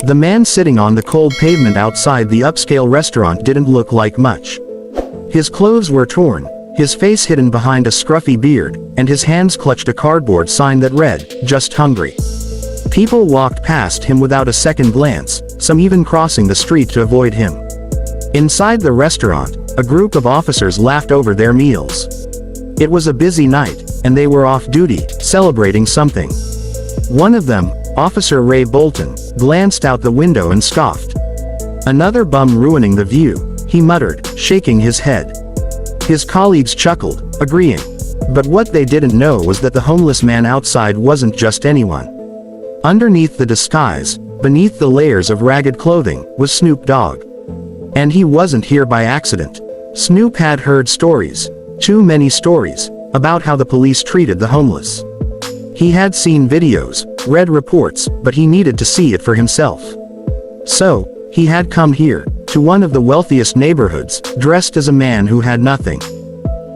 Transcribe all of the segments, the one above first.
The man sitting on the cold pavement outside the upscale restaurant didn't look like much. His clothes were torn, his face hidden behind a scruffy beard, and his hands clutched a cardboard sign that read, "Just hungry." People walked past him without a second glance, some even crossing the street to avoid him. Inside the restaurant, a group of officers laughed over their meals. It was a busy night, and they were off duty, celebrating something. One of them, Officer Ray Bolton, glanced out the window and scoffed. "Another bum ruining the view," he muttered, shaking his head. His colleagues chuckled, agreeing. But what they didn't know was that the homeless man outside wasn't just anyone. Underneath the disguise, beneath the layers of ragged clothing, was Snoop Dogg. And he wasn't here by accident. Snoop had heard stories, too many stories, about how the police treated the homeless. He had seen videos, read reports, but he needed to see it for himself. So, he had come here, to one of the wealthiest neighborhoods, dressed as a man who had nothing.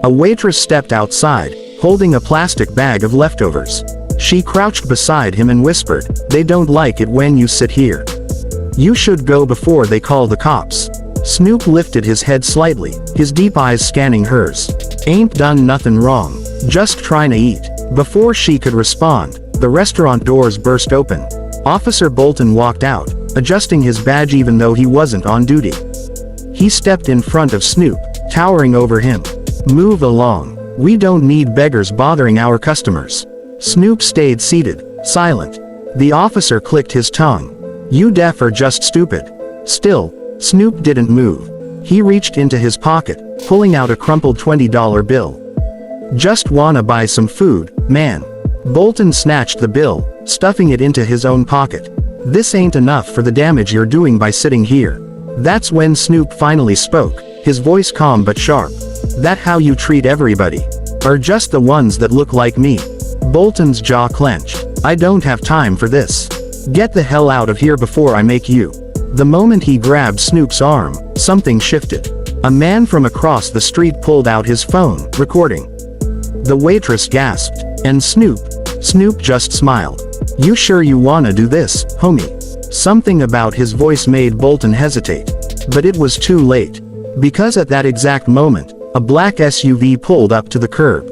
A waitress stepped outside, holding a plastic bag of leftovers. She crouched beside him and whispered, "They don't like it when you sit here. You should go before they call the cops." Snoop lifted his head slightly, his deep eyes scanning hers. "Ain't done nothing wrong. Just trying to eat." Before she could respond, the restaurant doors burst open. Officer Bolton walked out, adjusting his badge even though he wasn't on duty. He stepped in front of Snoop, towering over him. "Move along. We don't need beggars bothering our customers." Snoop stayed seated, silent. The officer clicked his tongue. "You deaf or just stupid?" Still, Snoop didn't move. He reached into his pocket, pulling out a crumpled $20 bill. "Just wanna buy some food, man." Bolton snatched the bill, stuffing it into his own pocket. "This ain't enough for the damage you're doing by sitting here." That's when Snoop finally spoke, his voice calm but sharp. "That how you treat everybody? Or just the ones that look like me?" Bolton's jaw clenched. "I don't have time for this. Get the hell out of here before I make you." The moment he grabbed Snoop's arm, something shifted. A man from across the street pulled out his phone, recording. The waitress gasped. And Snoop just smiled. "You sure you wanna do this, homie?" Something about his voice made Bolton hesitate. But it was too late. Because at that exact moment, a black SUV pulled up to the curb.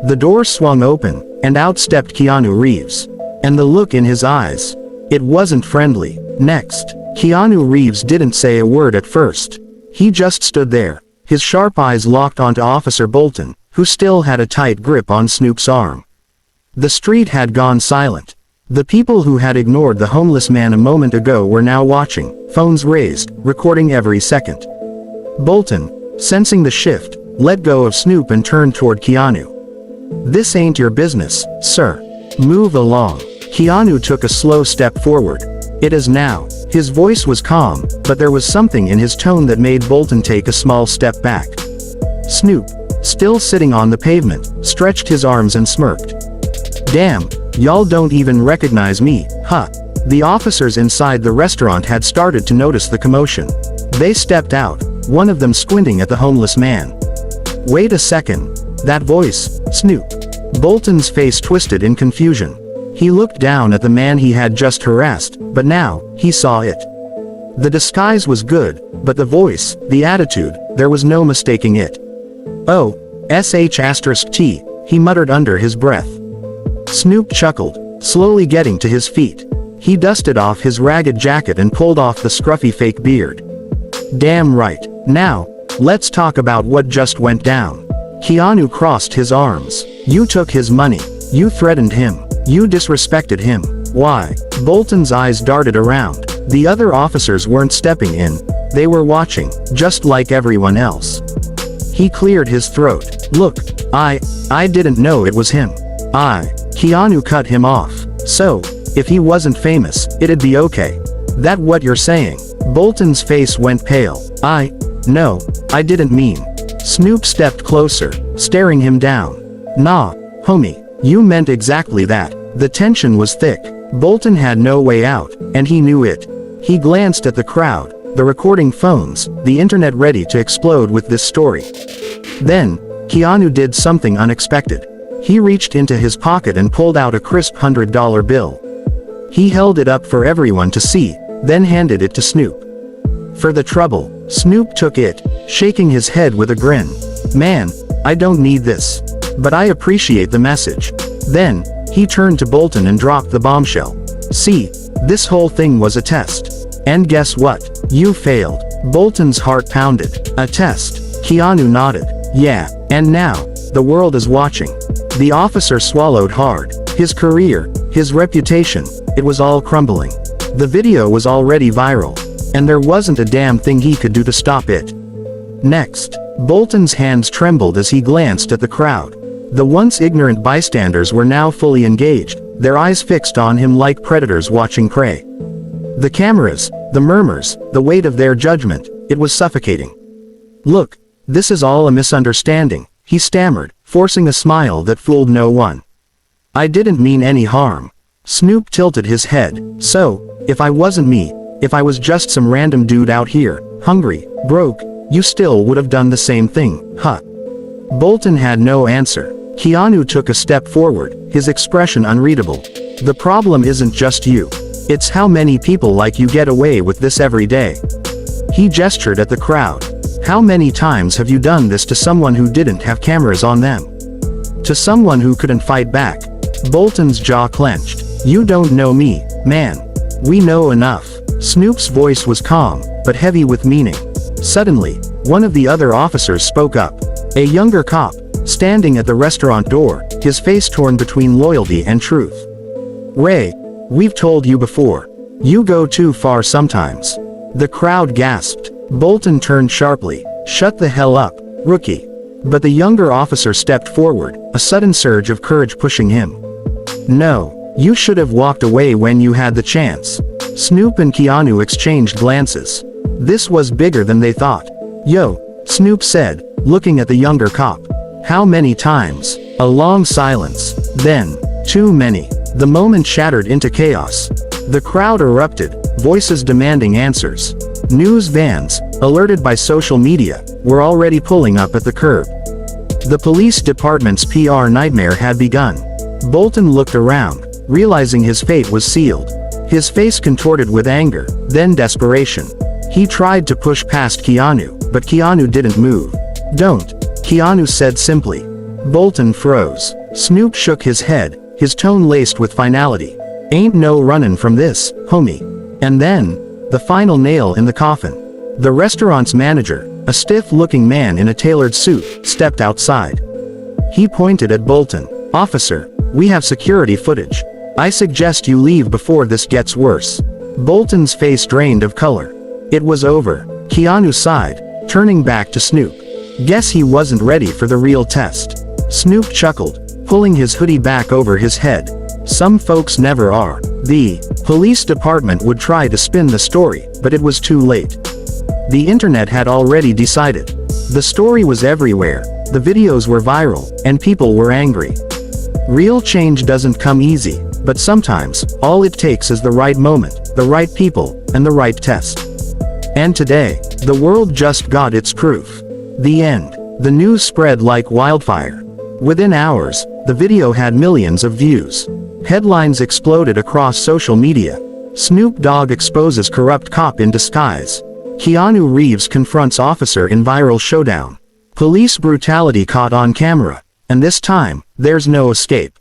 The door swung open, and out stepped Keanu Reeves. And the look in his eyes. It wasn't friendly. Next, Keanu Reeves didn't say a word at first. He just stood there, his sharp eyes locked onto Officer Bolton, who still had a tight grip on Snoop's arm. The street had gone silent. The people who had ignored the homeless man a moment ago were now watching, phones raised, recording every second. Bolton, sensing the shift, let go of Snoop and turned toward Keanu. "This ain't your business, sir. Move along." Keanu took a slow step forward. "It is now." His voice was calm, but there was something in his tone that made Bolton take a small step back. Snoop, still sitting on the pavement, stretched his arms and smirked. "Damn, y'all don't even recognize me, huh?" The officers inside the restaurant had started to notice the commotion. They stepped out, one of them squinting at the homeless man. "Wait a second. That voice, Snoop." Bolton's face twisted in confusion. He looked down at the man he had just harassed, but now, he saw it. The disguise was good, but the voice, the attitude, there was no mistaking it. "Oh, sh*t," he muttered under his breath. Snoop chuckled, slowly getting to his feet. He dusted off his ragged jacket and pulled off the scruffy fake beard. "Damn right. Now, let's talk about what just went down." Keanu crossed his arms. "You took his money. You threatened him. You disrespected him. Why?" Bolton's eyes darted around. The other officers weren't stepping in. They were watching, just like everyone else. He cleared his throat. "Look, I didn't know it was him. Keanu cut him off. "So, if he wasn't famous, it'd be okay. That what you're saying?" Bolton's face went pale. No, I didn't mean." Snoop stepped closer, staring him down. "Nah, homie, you meant exactly that." The tension was thick. Bolton had no way out, and he knew it. He glanced at the crowd, the recording phones, the internet ready to explode with this story. Then, Keanu did something unexpected. He reached into his pocket and pulled out a crisp $100 bill. He held it up for everyone to see, then handed it to Snoop. For the trouble, Snoop took it, shaking his head with a grin. Man, I don't need this. But I appreciate the message. Then, he turned to Bolton and dropped the bombshell. See, this whole thing was a test. And guess what? You failed. Bolton's heart pounded. A test. Keanu nodded. Yeah, and now, the world is watching. The officer swallowed hard. His career, his reputation, it was all crumbling. The video was already viral. And there wasn't a damn thing he could do to stop it. Next, Bolton's hands trembled as he glanced at the crowd. The once ignorant bystanders were now fully engaged, their eyes fixed on him like predators watching prey. The cameras, the murmurs, the weight of their judgment, it was suffocating. Look, this is all a misunderstanding, he stammered, forcing a smile that fooled no one. I didn't mean any harm. Snoop tilted his head. So, if I wasn't me, if I was just some random dude out here, hungry, broke, you still would have done the same thing, huh? Bolton had no answer. Keanu took a step forward, his expression unreadable. The problem isn't just you. It's how many people like you get away with this every day. He gestured at the crowd. How many times have you done this to someone who didn't have cameras on them? To someone who couldn't fight back? Bolton's jaw clenched. You don't know me, man. We know enough. Snoop's voice was calm, but heavy with meaning. Suddenly, one of the other officers spoke up. A younger cop, standing at the restaurant door, his face torn between loyalty and truth. Ray, we've told you before. You go too far sometimes. The crowd gasped. Bolton turned sharply. Shut the hell up, rookie. But the younger officer stepped forward, a sudden surge of courage pushing him. No, you should have walked away when you had the chance. Snoop and Keanu exchanged glances. This was bigger than they thought. Yo, Snoop said, looking at the younger cop. How many times? A long silence. Then, too many. The moment shattered into chaos. The crowd erupted, voices demanding answers. News vans, alerted by social media, were already pulling up at the curb. The police department's PR nightmare had begun. Bolton looked around, realizing his fate was sealed. His face contorted with anger, then desperation. He tried to push past Keanu, but Keanu didn't move. Don't, Keanu said simply. Bolton froze. Snoop shook his head, his tone laced with finality. Ain't no runnin' from this, homie. And then, the final nail in the coffin. The restaurant's manager, a stiff-looking man in a tailored suit, stepped outside. He pointed at Bolton. Officer, we have security footage. I suggest you leave before this gets worse. Bolton's face drained of color. It was over. Keanu sighed, turning back to Snoop. Guess he wasn't ready for the real test. Snoop chuckled, pulling his hoodie back over his head. Some folks never are. The police department would try to spin the story, but it was too late. The internet had already decided. The story was everywhere, the videos were viral, and people were angry. Real change doesn't come easy, but sometimes, all it takes is the right moment, the right people, and the right test. And today, the world just got its proof. The end. The news spread like wildfire. Within hours, the video had millions of views. Headlines exploded across social media. Snoop Dogg exposes corrupt cop in disguise. Keanu Reeves confronts officer in viral showdown. Police brutality caught on camera. And this time, there's no escape.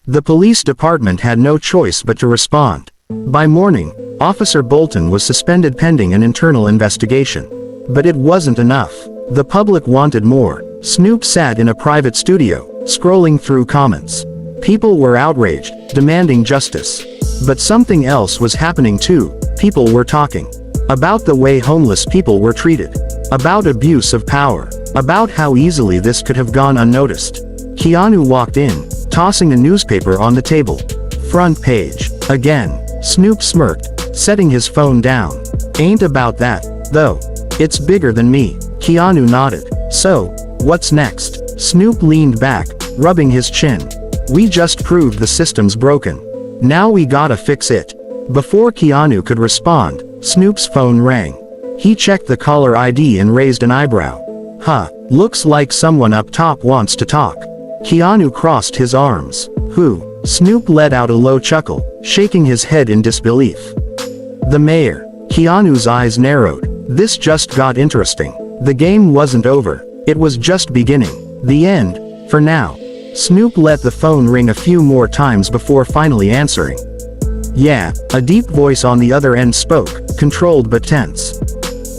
The police department had no choice but to respond. By morning, Officer Bolton was suspended pending an internal investigation. But it wasn't enough. The public wanted more. Snoop sat in a private studio, scrolling through comments. People were outraged, demanding justice. But something else was happening too. People were talking about the way homeless people were treated, about abuse of power, about how easily this could have gone unnoticed. Keanu walked in, tossing a newspaper on the table. Front page. Again. Snoop smirked, setting his phone down. Ain't about that, though. It's bigger than me. Keanu nodded. So, what's next? Snoop leaned back, rubbing his chin. We just proved the system's broken. Now we gotta fix it. Before Keanu could respond, Snoop's phone rang. He checked the caller ID and raised an eyebrow. Huh, looks like someone up top wants to talk. Keanu crossed his arms. Who? Snoop let out a low chuckle, shaking his head in disbelief. The mayor. Keanu's eyes narrowed. This just got interesting. The game wasn't over. It was just beginning. The end, for now. Snoop let the phone ring a few more times before finally answering. Yeah, a deep voice on the other end spoke, controlled but tense.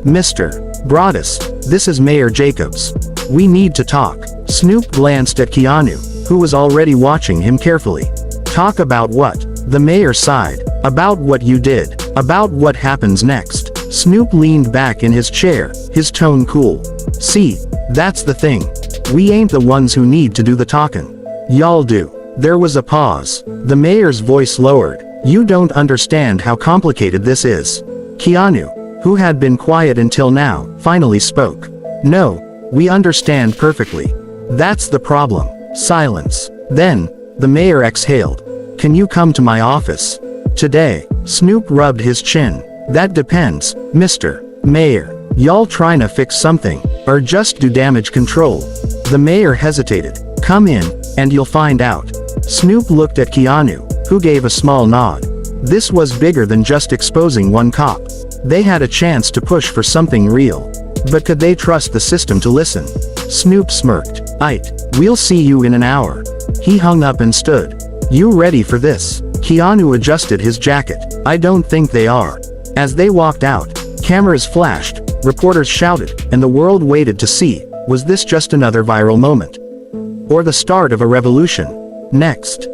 Mr. Broaddus, this is Mayor Jacobs. We need to talk. Snoop glanced at Keanu, who was already watching him carefully. Talk about what? The mayor sighed. About what you did. About what happens next. Snoop leaned back in his chair, his tone cool. See, that's the thing. We ain't the ones who need to do the talking. Y'all do. There was a pause. The mayor's voice lowered. You don't understand how complicated this is. Keanu, who had been quiet until now, finally spoke. No, we understand perfectly. That's the problem. Silence. Then, the mayor exhaled. Can you come to my office? Today. Snoop rubbed his chin. That depends, Mr. Mayor. Y'all trying to fix something, or just do damage control? The mayor hesitated. Come in, and you'll find out. Snoop looked at Keanu, who gave a small nod. This was bigger than just exposing one cop. They had a chance to push for something real. But could they trust the system to listen? Snoop smirked. We'll see you in an hour. He hung up and stood. You ready for this? Keanu adjusted his jacket. I don't think they are. As they walked out, cameras flashed, reporters shouted, and the world waited to see, was this just another viral moment? Or the start of a revolution? Next.